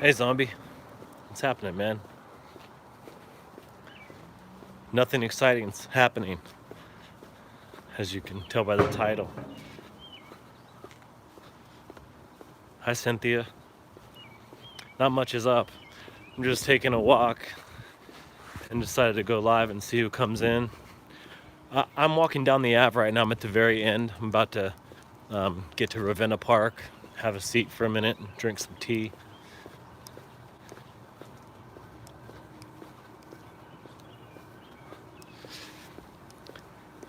Hey, zombie. What's happening, man? Nothing exciting's happening, as you can tell by the title. Hi, Cynthia. Not much is up. I'm just taking a walk and decided to go live and see who comes in. I'm walking down the Ave right now. I'm at the very end. I'm about to get to Ravenna Park, have a seat for a minute, and drink some tea.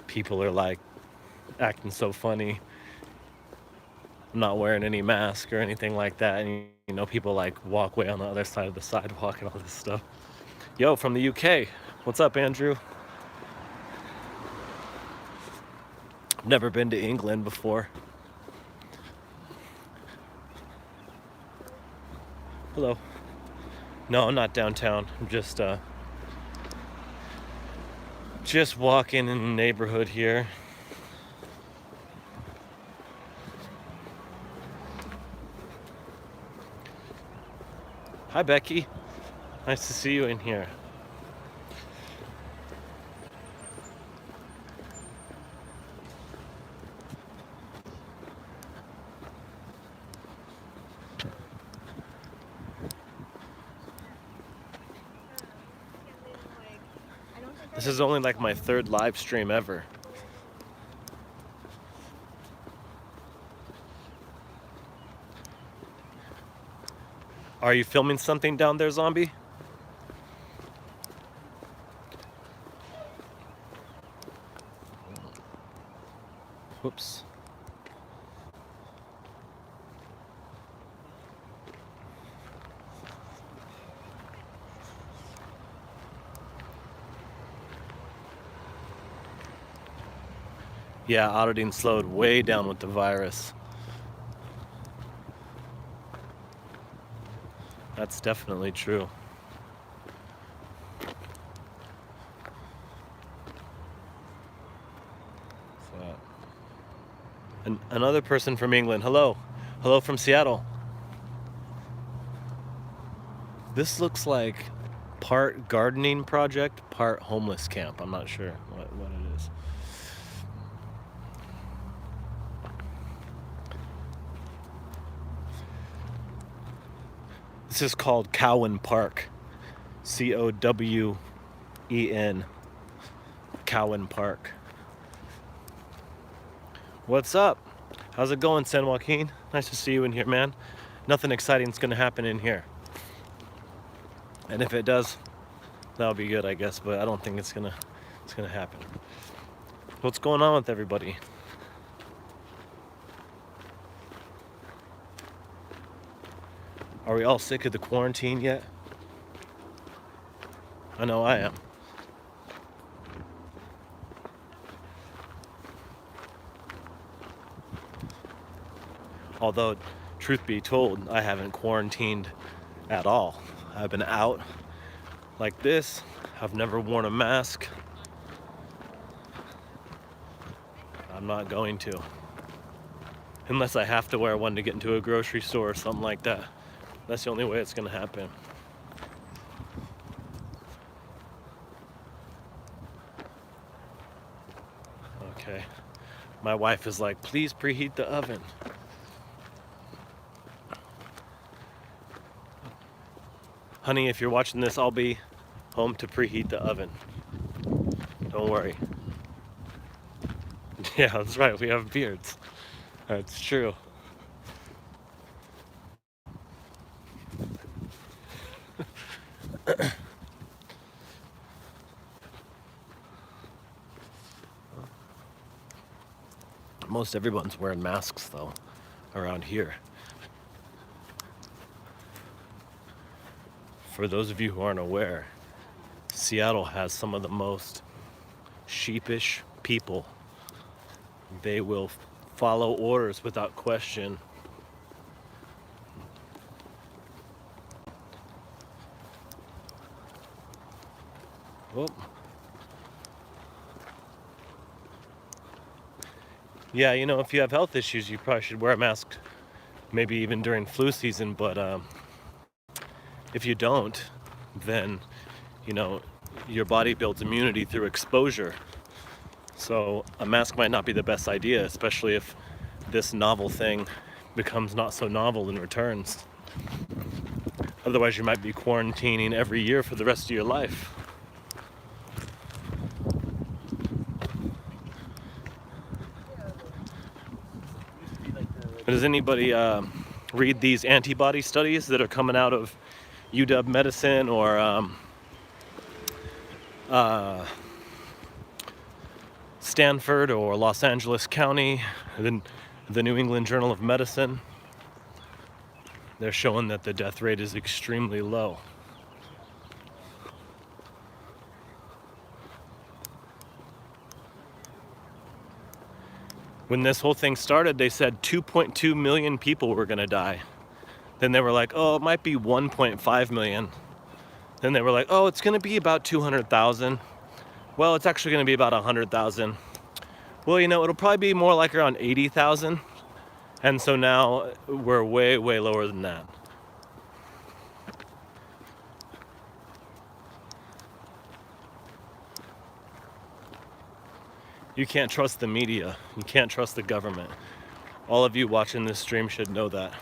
People are like acting so funny. I'm not wearing any mask or anything like that. And you know, people like walk way on the other side of the sidewalk and all this stuff. Yo, from the UK. What's up, Andrew? I've never been to England before. Hello. No, I'm not downtown. I'm just walking in the neighborhood here. Hi, Becky. Nice to see you in here. This is only like my third live stream ever. Are you filming something down there, zombie? Whoops. Yeah, auditing slowed way down with the virus. That's definitely true. Another person from England. Hello. Hello from Seattle. This looks like part gardening project, part homeless camp. I'm not sure what it is. This is called Cowen Park. Cowen. Cowen Park. What's up? How's it going, San Joaquin? Nice to see you in here, man. Nothing exciting's gonna happen in here. And if it does, that'll be good, I guess, but I don't think it's gonna happen. What's going on with everybody? Are we all sick of the quarantine yet? I know I am. Although, truth be told, I haven't quarantined at all. I've been out like this. I've never worn a mask. I'm not going to. Unless I have to wear one to get into a grocery store or something like that. That's the only way it's gonna happen. Okay. My wife is like, please preheat the oven. Honey, if you're watching this, I'll be home to preheat the oven. Don't worry. Yeah, that's right, we have beards. That's true. Most everyone's wearing masks, though, around here. For those of you who aren't aware, Seattle has some of the most sheepish people. They will follow orders without question. Oh. Yeah, you know, if you have health issues, you probably should wear a mask, maybe even during flu season, but If you don't, then, you know, your body builds immunity through exposure. So a mask might not be the best idea, especially if this novel thing becomes not so novel and returns. Otherwise, you might be quarantining every year for the rest of your life. Does anybody read these antibody studies that are coming out of UW Medicine or Stanford or Los Angeles County, the New England Journal of Medicine? They're showing that the death rate is extremely low. When this whole thing started, they said 2.2 million people were gonna die. Then they were like, oh, it might be 1.5 million. Then they were like, oh, it's gonna be about 200,000. Well, it's actually gonna be about 100,000. Well, you know, it'll probably be more like around 80,000. And so now we're way, way lower than that. You can't trust the media. You can't trust the government. All of you watching this stream should know that.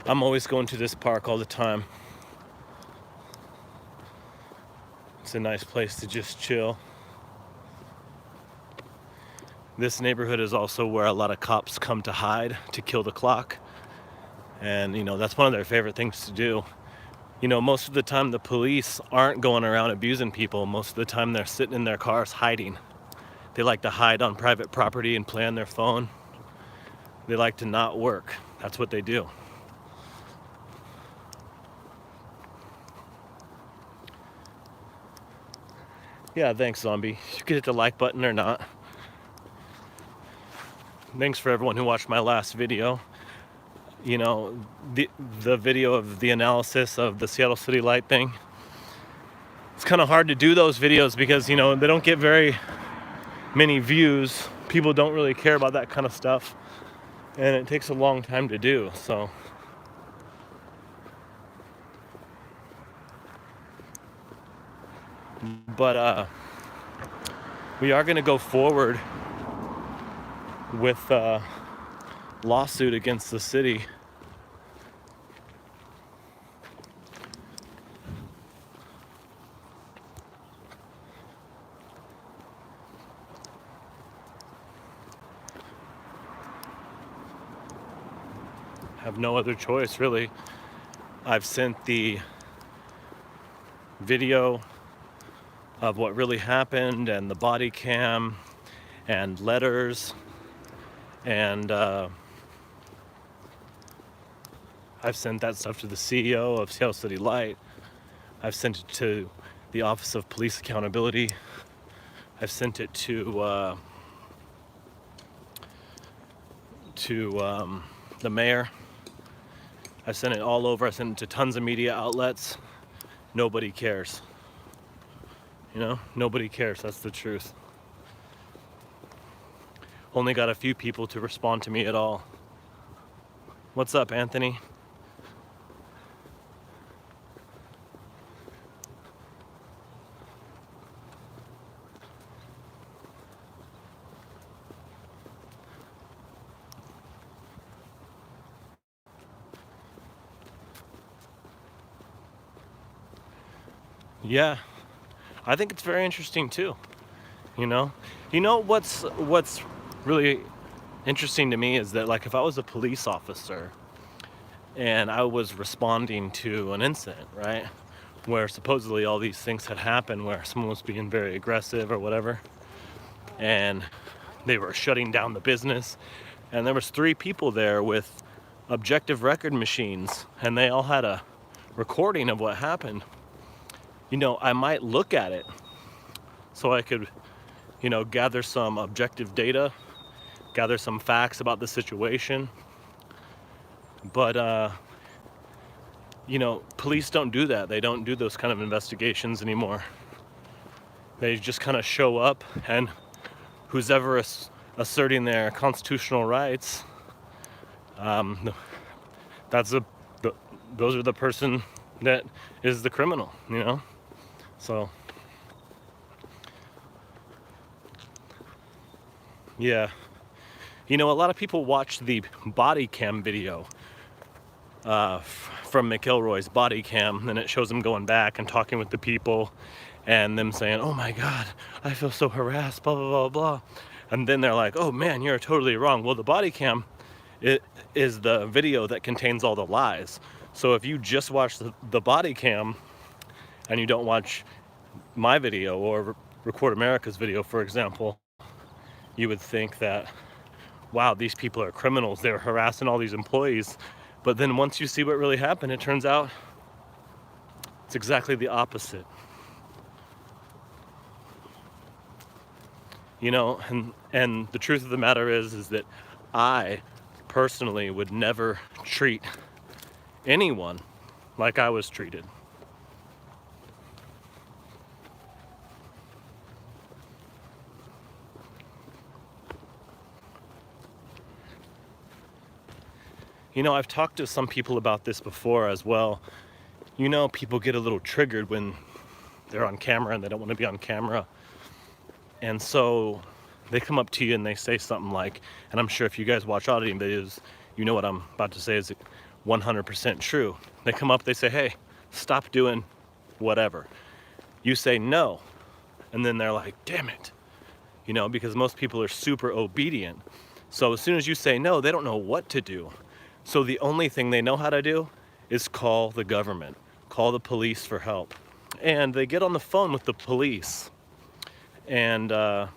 I'm always going to this park all the time. It's a nice place to just chill. This neighborhood is also where a lot of cops come to hide, to kill the clock. And, you know, that's one of their favorite things to do. You know, most of the time the police aren't going around abusing people. Most of the time they're sitting in their cars hiding. They like to hide on private property and play on their phone. They like to not work. That's what they do. Yeah, thanks, zombie. You can hit the like button or not. Thanks for everyone who watched my last video. You know, the video of the analysis of the Seattle City Light thing. It's kind of hard to do those videos because, you know, they don't get very many views. People don't really care about that kind of stuff. And it takes a long time to do, so. But we are gonna go forward with a lawsuit against the city. Have no other choice, really. I've sent the video of what really happened and the body cam and letters, and I've sent that stuff to the CEO of Seattle City Light. I've sent it to the Office of Police Accountability. I've sent it to the mayor. I've sent it all over. I sent it to tons of media outlets. Nobody cares. You know, nobody cares. That's the truth. Only got a few people to respond to me at all. What's up, Anthony? Yeah, I think it's very interesting too. You know what's really interesting to me is that, like, if I was a police officer and I was responding to an incident, right, where supposedly all these things had happened, where someone was being very aggressive or whatever, and they were shutting down the business, and there was 3 people there with objective record machines, and they all had a recording of what happened. You know, I might look at it so I could, you know, gather some objective data, gather some facts about the situation. But Police don't do that. They don't do those kind of investigations anymore. They just kind of show up, and who's ever asserting their constitutional rights, that's those are the person that is the criminal, So, yeah. A lot of people watch the body cam video from McElroy's body cam, and it shows him going back and talking with the people and them saying, oh my God, I feel so harassed, blah, blah, blah, blah. And then they're like, oh man, you're totally wrong. Well, the body cam, it is the video that contains all the lies. So if you just watch the body cam and you don't watch my video or Record America's video, for example, you would think that, wow, these people are criminals. They're harassing all these employees. But then once you see what really happened, it turns out it's exactly the opposite. And the truth of the matter is that I personally would never treat anyone like I was treated. I've talked to some people about this before as well. People get a little triggered when they're on camera and they don't want to be on camera. And so they come up to you and they say something like, and I'm sure if you guys watch auditing videos, you know what I'm about to say is 100% true. They come up, they say, hey, stop doing whatever. You say no. And then they're like, damn it. Because most people are super obedient. So as soon as you say no, they don't know what to do. So the only thing they know how to do is call the government, call the police for help. And they get on the phone with the police. And the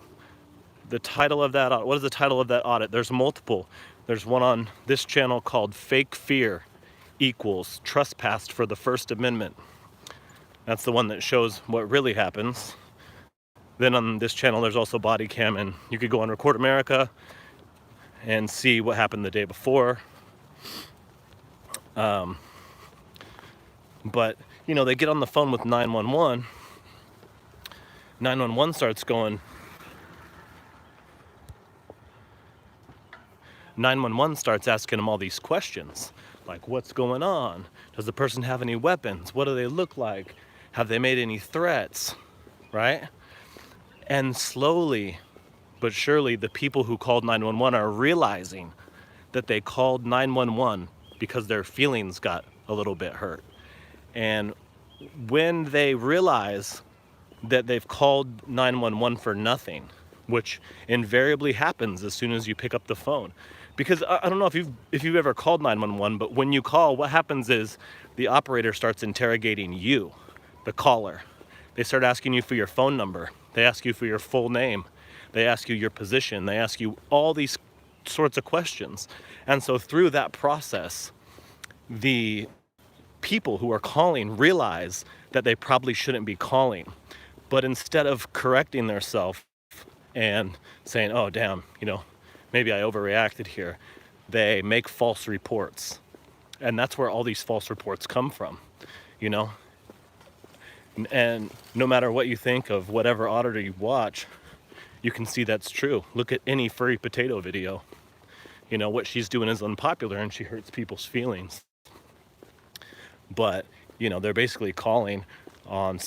title of that, what is the title of that audit? There's multiple. There's one on this channel called Fake Fear Equals Trespassed for the First Amendment. That's the one that shows what really happens. Then on this channel, there's also Body Cam, and you could go on Record America and see what happened the day before. But they get on the phone with 911. 911 starts going. 911 starts asking them all these questions, like what's going on? Does the person have any weapons? What do they look like? Have they made any threats? Right? And slowly but surely, the people who called 911 are realizing that they called 911 because their feelings got a little bit hurt. And when they realize that they've called 911 for nothing, which invariably happens as soon as you pick up the phone. Because I don't know if you've ever called 911, but when you call, what happens is the operator starts interrogating you, the caller. They start asking you for your phone number. They ask you for your full name. They ask you your position. They ask you all these sorts of questions. And so through that process, the people who are calling realize that they probably shouldn't be calling. But instead of correcting themselves and saying, oh, damn, maybe I overreacted here, they make false reports. And that's where all these false reports come from, And no matter what you think of whatever auditor you watch, you can see that's true. Look at any furry potato video. What she's doing is unpopular and she hurts people's feelings. But, they're basically calling on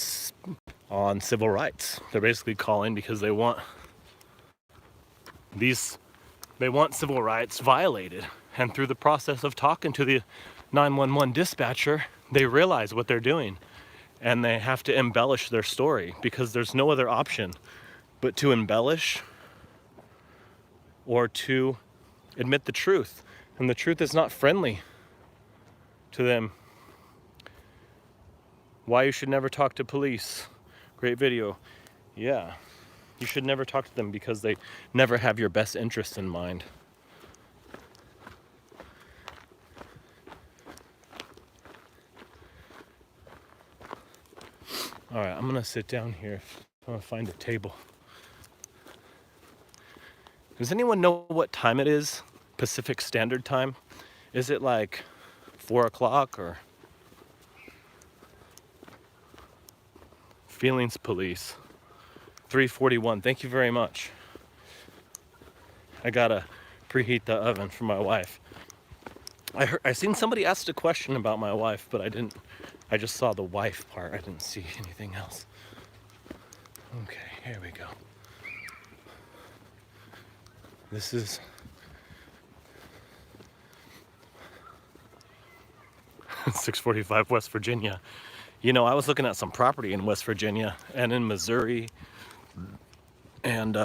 civil rights. They're basically calling because they want civil rights violated. And through the process of talking to the 911 dispatcher, they realize what they're doing. And they have to embellish their story because there's no other option but to embellish or to admit the truth. And the truth is not friendly to them. Why you should never talk to police. Great video. Yeah, you should never talk to them because they never have your best interest in mind. All right, I'm gonna sit down here. I'm gonna find a table. Does anyone know what time it is? Pacific Standard Time? Is it like 4 o'clock or Feelings police. 341. Thank you very much. I gotta preheat the oven for my wife. I seen somebody asked a question about my wife, but I didn't. I just saw the wife part. I didn't see anything else. Okay, here we go. This is 645 West Virginia. You know, I was looking at some property in West Virginia and in Missouri and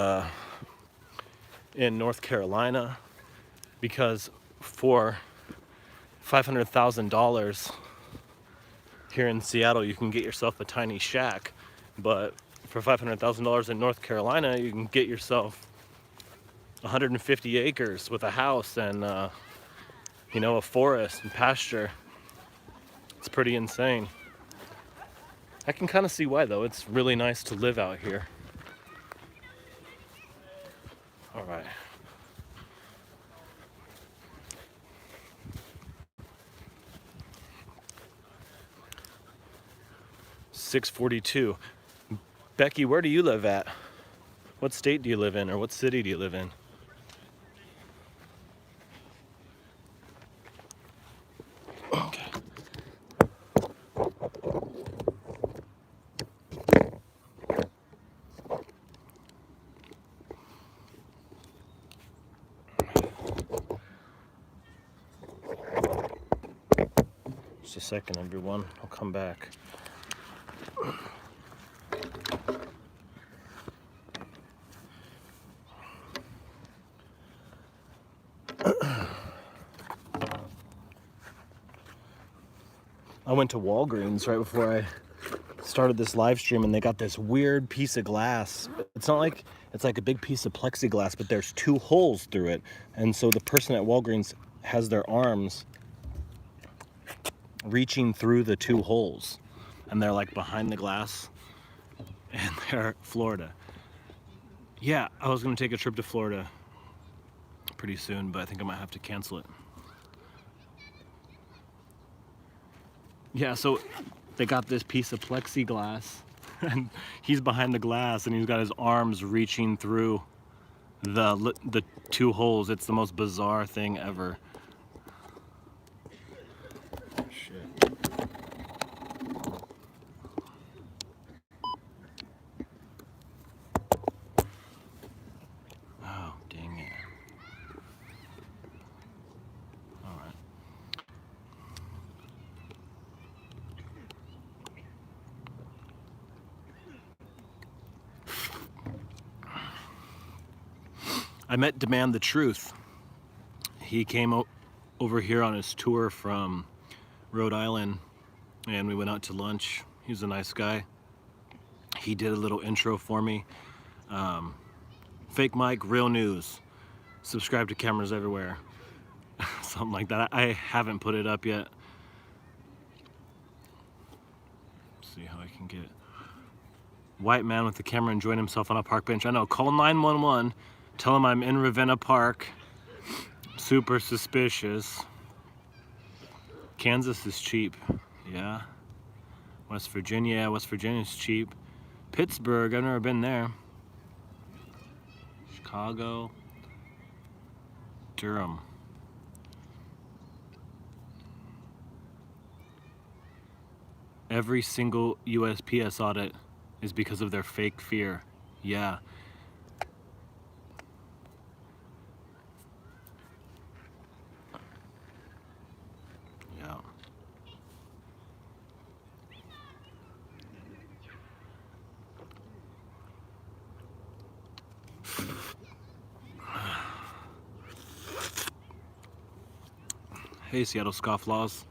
in North Carolina, because for $500,000 here in Seattle you can get yourself a tiny shack, but for $500,000 in North Carolina you can get yourself 150 acres with a house and you know, a forest and pasture. It's pretty insane. I can kind of see why though. It's really nice to live out here. All right. $642. Becky, where do you live at? What state do you live in, or what city do you live in? Okay. Just a second, everyone. I'll come back. I went to Walgreens right before I started this live stream, and they got this weird piece of glass. It's not like, it's like a big piece of plexiglass, but there's 2 holes through it. And so the person at Walgreens has their arms reaching through the 2 holes, and they're like behind the glass, and they're Florida. Yeah, I was gonna take a trip to Florida pretty soon, but I think I might have to cancel it. Yeah, so they got this piece of plexiglass and he's behind the glass and he's got his arms reaching through the 2 holes. It's the most bizarre thing ever. Shit. Oh, dang it. All right. I met Demand the Truth. He came over here on his tour from Rhode Island, and we went out to lunch. He's a nice guy. He did a little intro for me. Fake Mike, real news. Subscribe to Cameras Everywhere. Something like that. I haven't put it up yet. Let's see how I can get it. White man with the camera enjoying himself on a park bench. I know, call 911. Tell him I'm in Ravenna Park. Super suspicious. Kansas is cheap. Yeah. West Virginia is cheap. Pittsburgh, I've never been there. Chicago. Durham. Every single USPS audit is because of their fake fear. Yeah. Yeah. Hey, Seattle Scofflaws.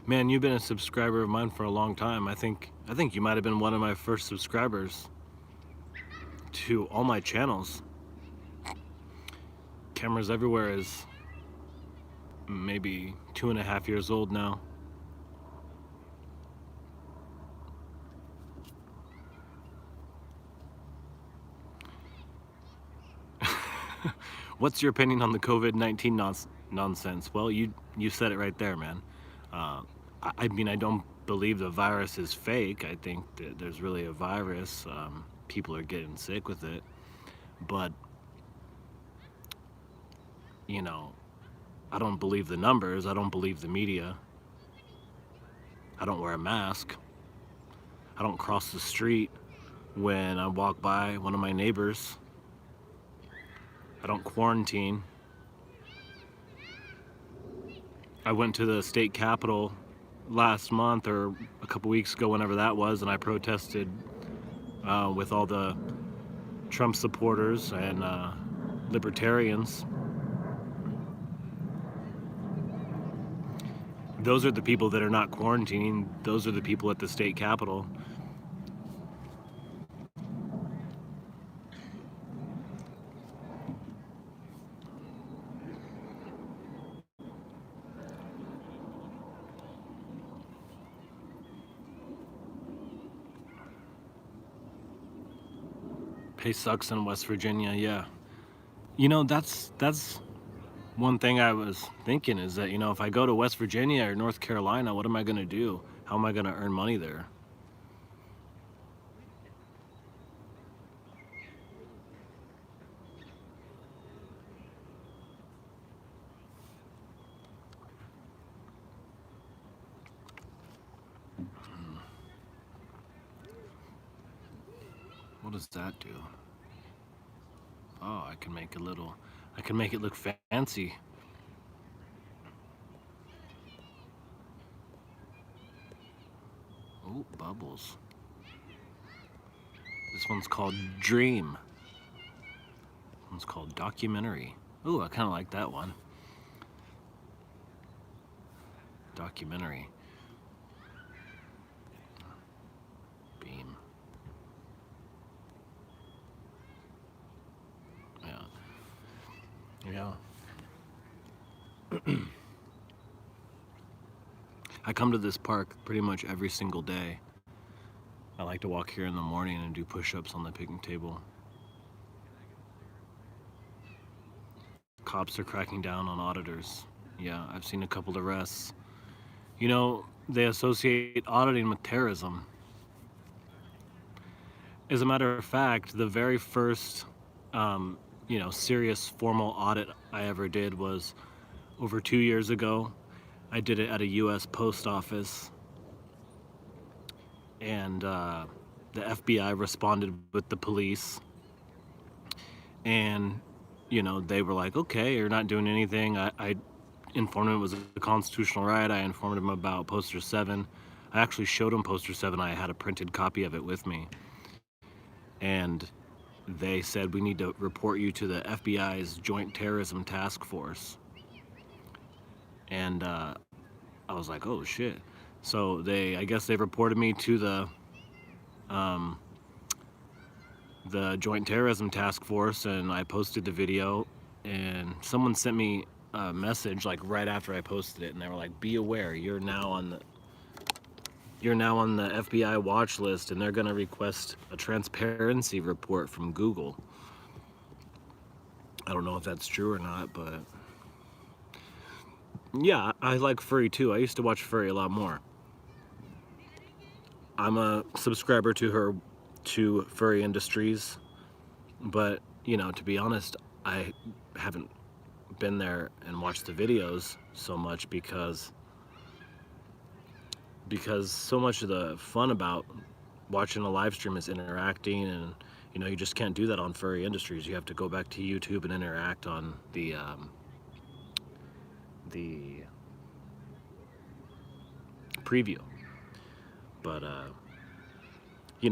Man, you've been a subscriber of mine for a long time. I think you might have been one of my first subscribers to all my channels. Cameras Everywhere is maybe 2.5 years old now. What's your opinion on the COVID-19 nonsense. Well, you said it right there, man. I mean, I don't believe the virus is fake. I think that there's really a virus. People are getting sick with it, but you know, I don't believe the numbers. I don't believe the media. I don't wear a mask. I don't cross the street when I walk by one of my neighbors. I don't quarantine. I went to the state capitol last month or a couple weeks ago, whenever that was, and I protested with all the Trump supporters and libertarians. Those are the people that are not quarantining. Those are the people at the state capitol. Pay sucks in West Virginia, yeah. You know, that's one thing I was thinking is that, you know, if I go to West Virginia or North Carolina, what am I going to do? How am I going to earn money there? What does that do? Oh, I can make it look fancy. Oh, bubbles. This one's called Dream. This one's called Documentary. Ooh, I kind of like that one. Documentary. Beam. Yeah. I come to this park pretty much every single day. I like to walk here in the morning and do push-ups on the picnic table. Cops are cracking down on auditors. Yeah, I've seen a couple arrests. You know, they associate auditing with terrorism. As a matter of fact, the very first, serious formal audit I ever did was over 2 years ago. I did it at a U.S. post office, and the FBI responded with the police, and they were like, okay, you're not doing anything. I informed him it was a constitutional right. I informed him about poster 7. I actually showed him poster 7. I had a printed copy of it with me, and they said, we need to report you to the FBI's Joint Terrorism Task Force. And I was like, oh shit. So I guess they reported me to the Joint Terrorism Task Force, and I posted the video, and someone sent me a message like right after I posted it, and they were like, be aware, you're now on the FBI watch list, and they're going to request a transparency report from Google. I don't know if that's true or not, but yeah, I like Furry too. I used to watch Furry a lot more. I'm a subscriber to Furry Industries, but to be honest, I haven't been there and watched the videos so much because so much of the fun about watching a live stream is interacting, and you just can't do that on Furry Industries. You have to go back to YouTube and interact on the preview. But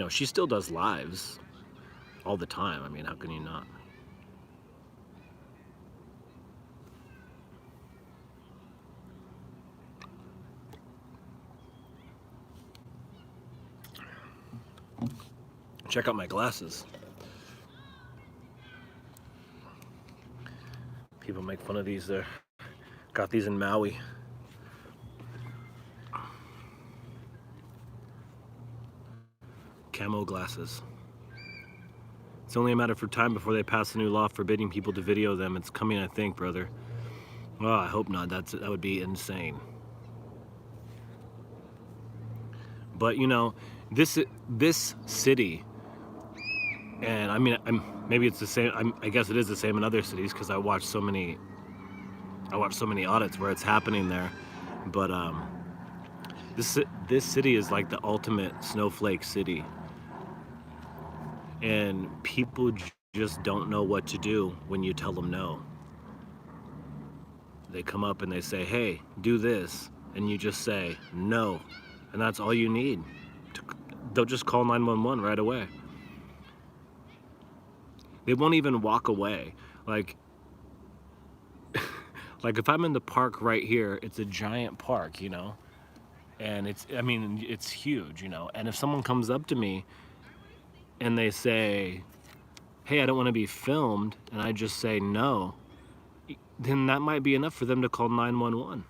she still does lives all the time. I mean, how can you not? Check out my glasses. People make fun of these there. Got these in Maui. Camo glasses. It's only a matter of time before they pass a new law forbidding people to video them. It's coming, I think, brother. Well, I hope not. That would be insane. But you know, this city, and I mean, maybe it's the same. I guess it is the same in other cities because I watch so many audits where it's happening there. But this city is like the ultimate snowflake city, and people just don't know what to do when you tell them no. They come up and they say, "Hey, do this," and you just say no, and that's all you need. They'll just call 911 right away. They won't even walk away. Like if I'm in the park right here, it's a giant park, you know, and I mean, it's huge, you know, and if someone comes up to me and they say, "Hey, I don't want to be filmed," and I just say no, then that might be enough for them to call 911.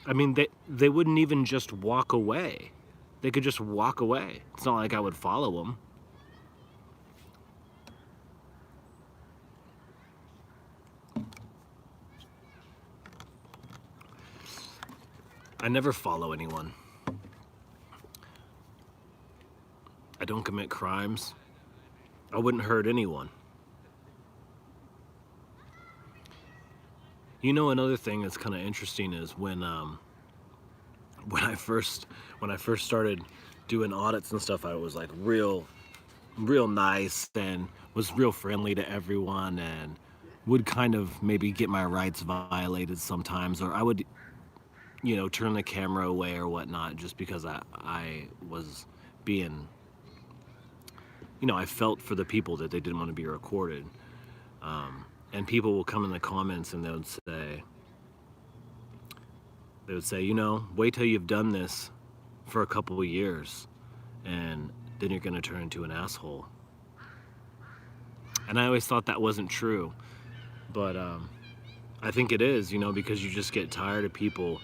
I mean, they wouldn't even just walk away. They could just walk away. It's not like I would follow them. I never follow anyone. I don't commit crimes. I wouldn't hurt anyone. You know, another thing that's kind of interesting is when I first started doing audits and stuff, I was like real nice and was real friendly to everyone, and would kind of maybe get my rights violated sometimes, or I would, you know, turn the camera away or whatnot just because I was being, you know, I felt for the people that they didn't want to be recorded. And people will come in the comments and they would say, you know, wait till you've done this for a couple of years and then you're going to turn into an asshole. And I always thought that wasn't true, but I think it is, you know, because you just get tired of people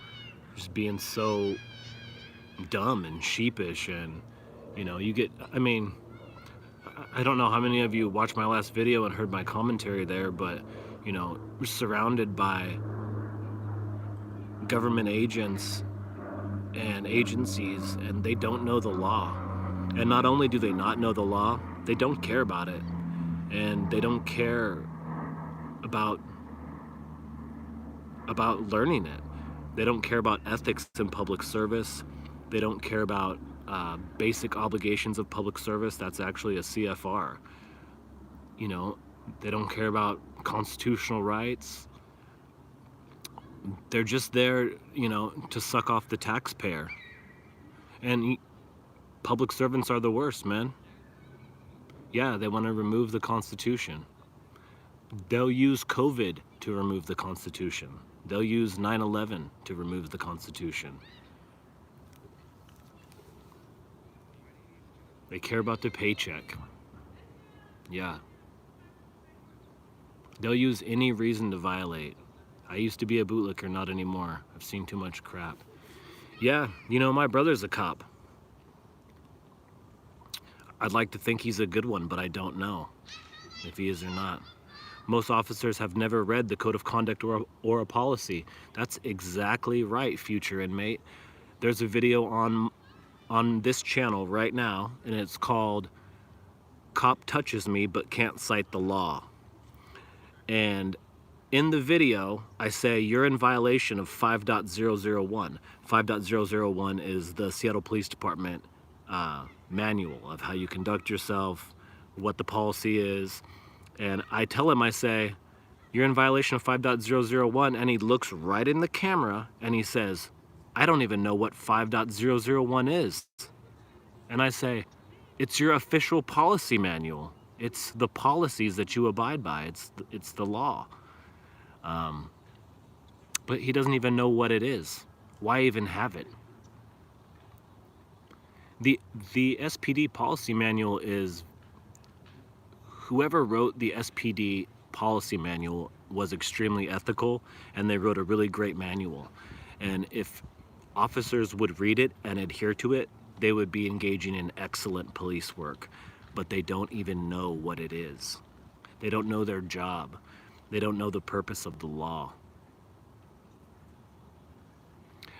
just being so dumb and sheepish, and you know, you get, I mean, I don't know how many of you watched my last video and heard my commentary there, but you know, we're surrounded by government agents and agencies, and they don't know the law. And not only do they not know the law, they don't care about it, and they don't care about learning it. They don't care about ethics in public service. They don't care about basic obligations of public service. That's actually a CFR. You know, they don't care about constitutional rights. They're just there, you know, to suck off the taxpayer. And public servants are the worst, man. Yeah, they want to remove the Constitution. They'll use COVID to remove the Constitution. They'll use 9/11 to remove the Constitution. They care about the paycheck. Yeah. They'll use any reason to violate. I used to be a bootlicker, not anymore. I've seen too much crap. Yeah, you know, my brother's a cop. I'd like to think he's a good one, but I don't know if he is or not. Most officers have never read the code of conduct or a policy. That's exactly right, future inmate. There's a video on this channel right now, and it's called "Cop Touches Me But Can't Cite the Law." And in the video, I say you're in violation of 5.001. 5.001 is the Seattle Police Department manual of how you conduct yourself, what the policy is. And I tell him, I say, you're in violation of 5.001, and he looks right in the camera and he says, I don't even know what 5.001 is. And I say, it's your official policy manual. It's the policies that you abide by. It's the law. But he doesn't even know what it is. Why even have it? The SPD policy manual is, whoever wrote the SPD policy manual was extremely ethical, and they wrote a really great manual. And if officers would read it and adhere to it, they would be engaging in excellent police work. But they don't even know what it is. They don't know their job. They don't know the purpose of the law.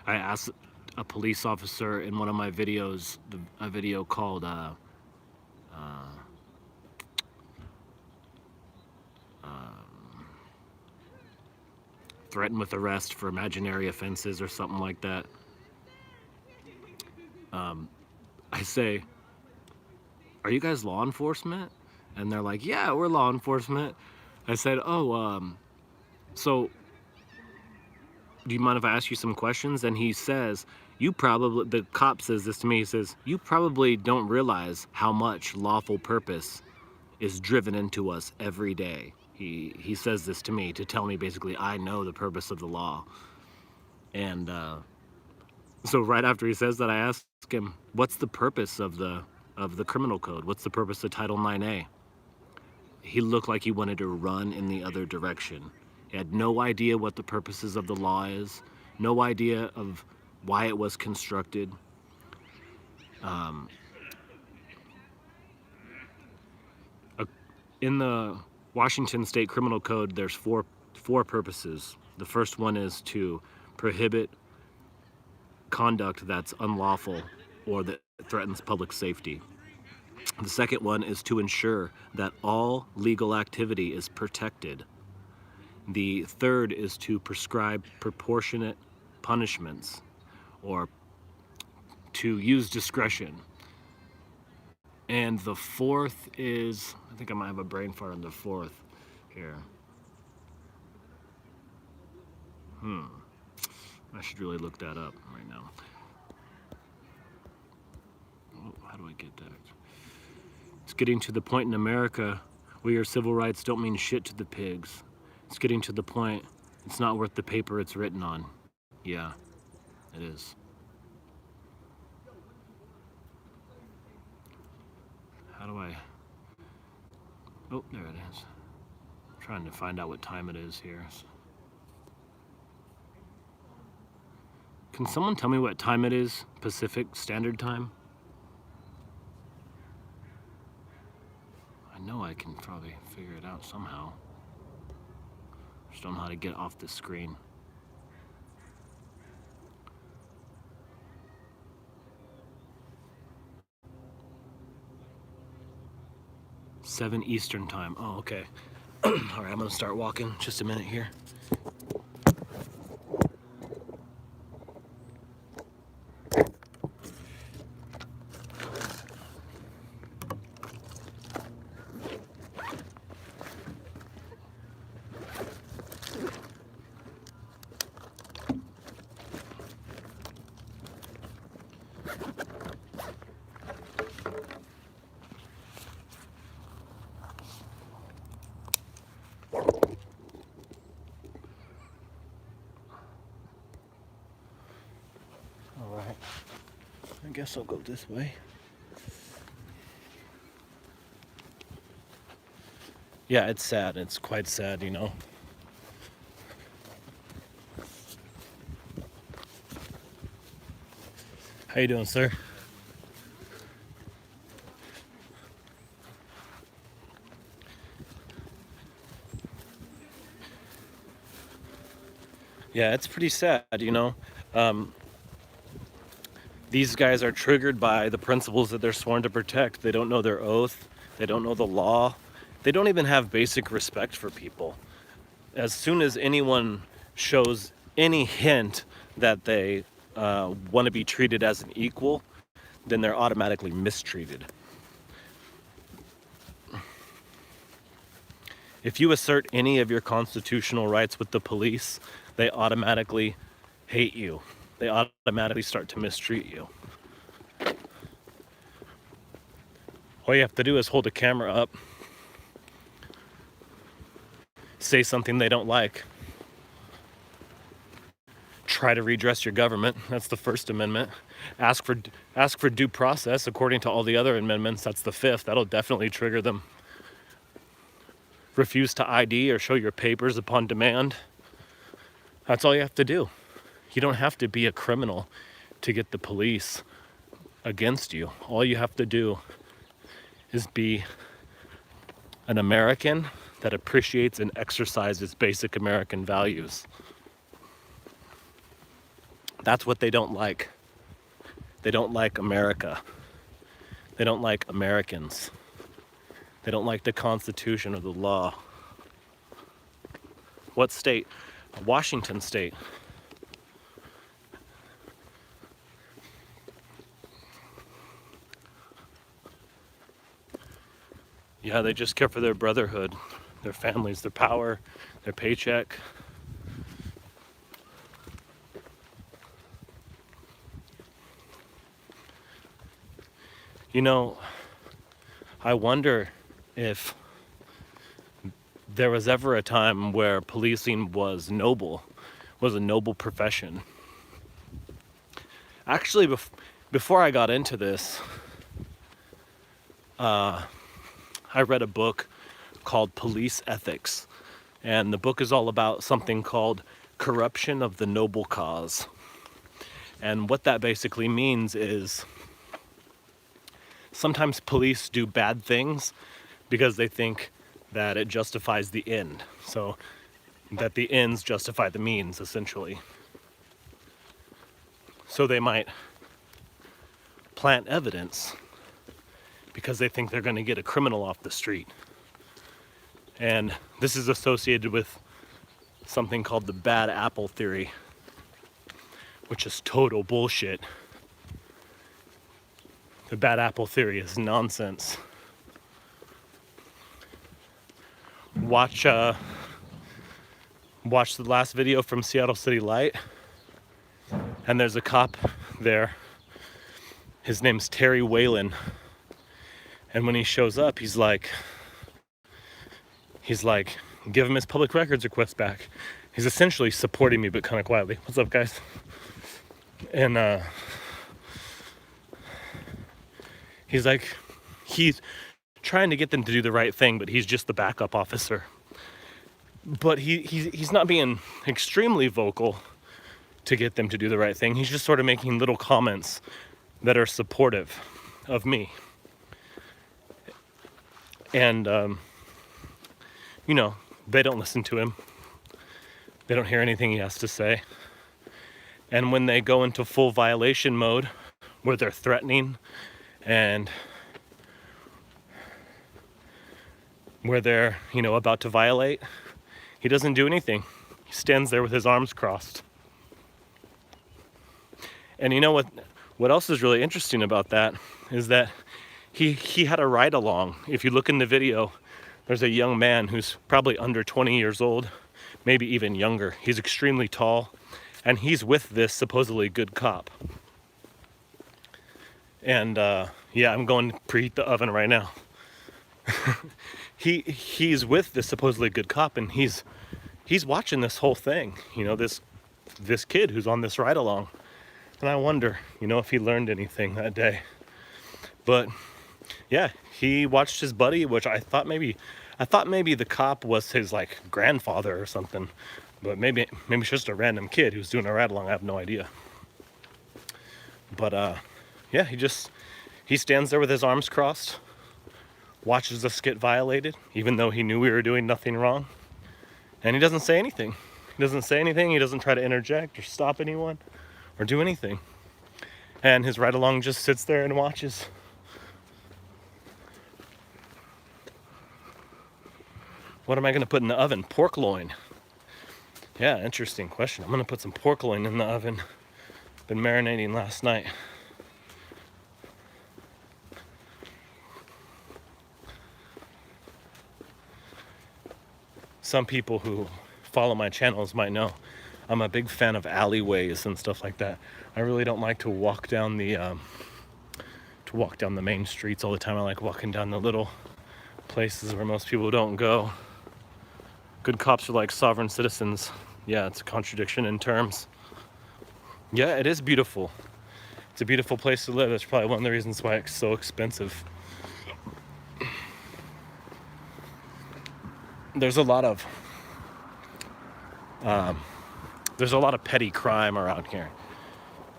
I asked a police officer in one of my videos, a video called threatened with arrest for imaginary offenses or something like that. I say, are you guys law enforcement? And they're like, yeah, we're law enforcement. I said, oh, so do you mind if I ask you some questions? And he says, the cop says this to me, he says, you probably don't realize how much lawful purpose is driven into us every day. He says this to me to tell me basically I know the purpose of the law. And so right after he says that, I ask him, what's the purpose of the criminal code? What's the purpose of Title 9A? He looked like he wanted to run in the other direction. He had no idea what the purposes of the law is, no idea of why it was constructed. In the Washington State Criminal Code, there's four purposes. The first one is to prohibit conduct that's unlawful or that threatens public safety. The second one is to ensure that all legal activity is protected. The third is to prescribe proportionate punishments or to use discretion. And the fourth is, I think I might have a brain fart on the fourth here. I should really look that up right now. Oh, how do I get that? It's getting to the point in America where your civil rights don't mean shit to the pigs. It's getting to the point it's not worth the paper it's written on. Yeah, it is. How do I... Oh, there it is. I'm trying to find out what time it is here. Can someone tell me what time it is, Pacific Standard Time? I know I can probably figure it out somehow. Just don't know how to get off the screen. Seven Eastern Time. Oh, okay. All right, I'm gonna start walking. Just a minute here. All right. I guess I'll go this way. Yeah, it's sad. It's quite sad, you know. How you doing, sir? Yeah, it's pretty sad, you know. These guys are triggered by the principles that they're sworn to protect. They don't know their oath. They don't know the law. They don't even have basic respect for people. As soon as anyone shows any hint that they want to be treated as an equal, then they're automatically mistreated. If you assert any of your constitutional rights with the police, they automatically hate you. They automatically start to mistreat you. All you have to do is hold a camera up, say something they don't like, try to redress your government. That's the First Amendment. Ask for due process according to all the other amendments. That's the Fifth. That'll definitely trigger them. Refuse to ID or show your papers upon demand. That's all you have to do. You don't have to be a criminal to get the police against you. All you have to do is be an American that appreciates and exercises basic American values. That's what they don't like. They don't like America. They don't like Americans. They don't like the Constitution or the law. What state? Washington State. Yeah, they just care for their brotherhood, their families, their power, their paycheck. You know, I wonder if there was ever a time where policing was noble, was a noble profession. Actually, before I got into this, I read a book called Police Ethics, and the book is all about something called corruption of the noble cause. And what that basically means is sometimes police do bad things because they think that it justifies the end. So that the ends justify the means, essentially. So they might plant evidence because they think they're going to get a criminal off the street. And this is associated with something called the bad apple theory, which is total bullshit. The bad apple theory is nonsense. Watch the last video from Seattle City Light, and there's a cop there. His name's Terry Whalen, and when he shows up, he's like, give him his public records request back. He's essentially supporting me, but kind of quietly. What's up, guys? And he's trying to get them to do the right thing, but he's just the backup officer. But he's not being extremely vocal to get them to do the right thing. He's just sort of making little comments that are supportive of me. And, they don't listen to him. They don't hear anything he has to say. And when they go into full violation mode, where they're threatening and where they're, about to violate, he doesn't do anything. He stands there with his arms crossed. And you know what else is really interesting about that is that he had a ride along. If you look in the video, there's a young man who's probably under 20 years old, maybe even younger. He's extremely tall, and he's with this supposedly good cop. And I'm going to preheat the oven right now. He's with this supposedly good cop, and he's watching this whole thing. This kid who's on this ride along. And I wonder, if he learned anything that day. But yeah, he watched his buddy, which I thought maybe the cop was his grandfather or something. But maybe it's just a random kid who's doing a ride along. I have no idea. But he stands there with his arms crossed, watches us get violated, even though he knew we were doing nothing wrong. And he doesn't say anything. He doesn't try to interject or stop anyone or do anything. And his ride along just sits there and watches. What am I going to put in the oven? Pork loin. Yeah, interesting question. I'm going to put some pork loin in the oven. Been marinating last night. Some people who follow my channels might know I'm a big fan of alleyways and stuff like that. I really don't like to walk down the main streets all the time. I like walking down the little places where most people don't go. Good cops are like sovereign citizens. Yeah, it's a contradiction in terms. Yeah, it is beautiful. It's a beautiful place to live. That's probably one of the reasons why it's so expensive. There's a lot of petty crime around here,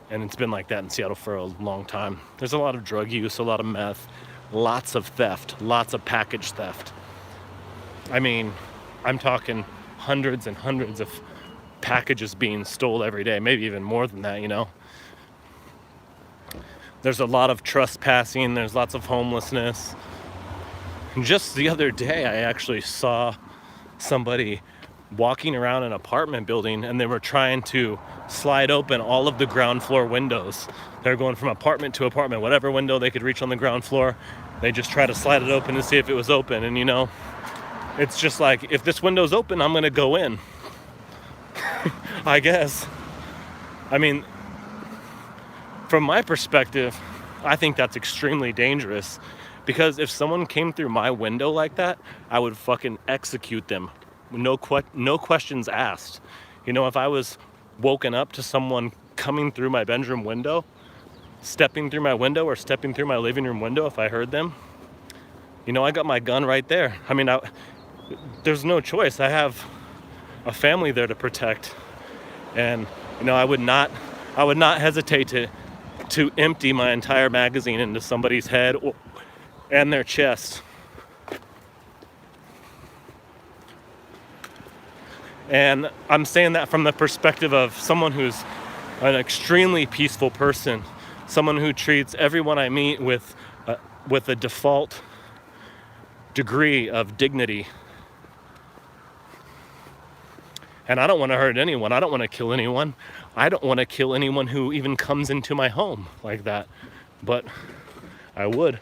and it's been like that in Seattle for a long time. There's a lot of drug use, a lot of meth, lots of theft, lots of package theft. I mean, I'm talking hundreds and hundreds of packages being stole every day, maybe even more than that, you know. There's a lot of trespassing, there's lots of homelessness. And just the other day, I actually saw somebody walking around an apartment building, and they were trying to slide open all of the ground floor windows. They're going from apartment to apartment, whatever window they could reach on the ground floor, they just try to slide it open to see if it was open. And you know, it's just like, if this window's open, I'm gonna go in. I guess. I mean, from my perspective, I think that's extremely dangerous, because if someone came through my window like that, I would fucking execute them. No questions asked. You know, if I was woken up to someone coming through my bedroom window, stepping through my window, or stepping through my living room window, if I heard them, you know, I got my gun right there. I mean, there's no choice. I have a family there to protect, and you know, I would not hesitate to empty my entire magazine into somebody's head and their chest. And I'm saying that from the perspective of someone who's an extremely peaceful person, someone who treats everyone I meet with a default degree of dignity. And I don't want to hurt anyone. I don't want to kill anyone. I don't want to kill anyone who even comes into my home like that. But I would.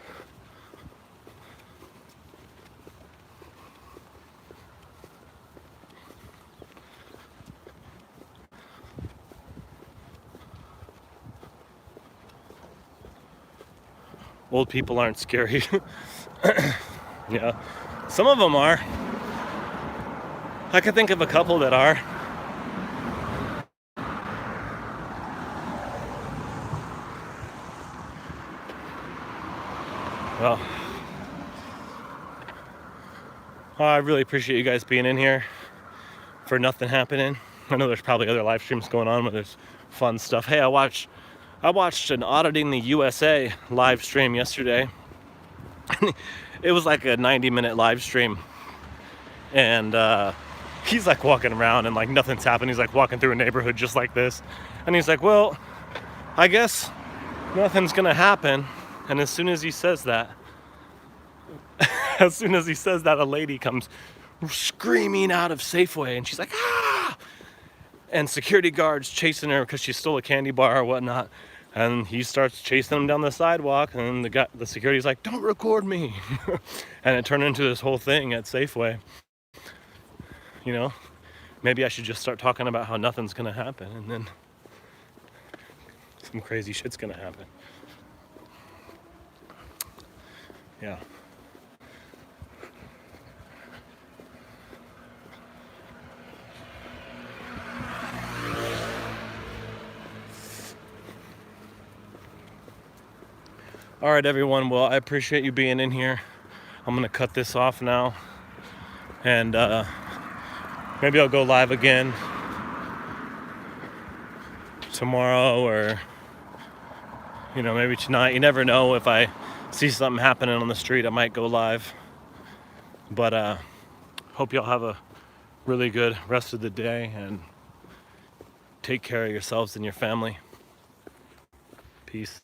Old people aren't scary. Yeah, some of them are. I can think of a couple that are. Well, I really appreciate you guys being in here for nothing happening. I know there's probably other live streams going on where there's fun stuff. Hey, I watched an Auditing the USA live stream yesterday. It was like a 90-minute live stream, and he's like walking around and like nothing's happening. He's like walking through a neighborhood just like this, and he's like, well, I guess nothing's gonna happen. And as soon as he says that, a lady comes screaming out of Safeway, and she's like, ah! And security guards chasing her because she stole a candy bar or whatnot. And he starts chasing them down the sidewalk, and the security's like, don't record me. And it turned into this whole thing at Safeway. You know, maybe I should just start talking about how nothing's gonna happen, and then some crazy shit's gonna happen. Yeah. All right, everyone. Well, I appreciate you being in here. I'm gonna cut this off now, and maybe I'll go live again tomorrow, or you know, maybe tonight. You never know. If I see something happening on the street, I might go live. But hope y'all have a really good rest of the day, and take care of yourselves and your family. Peace.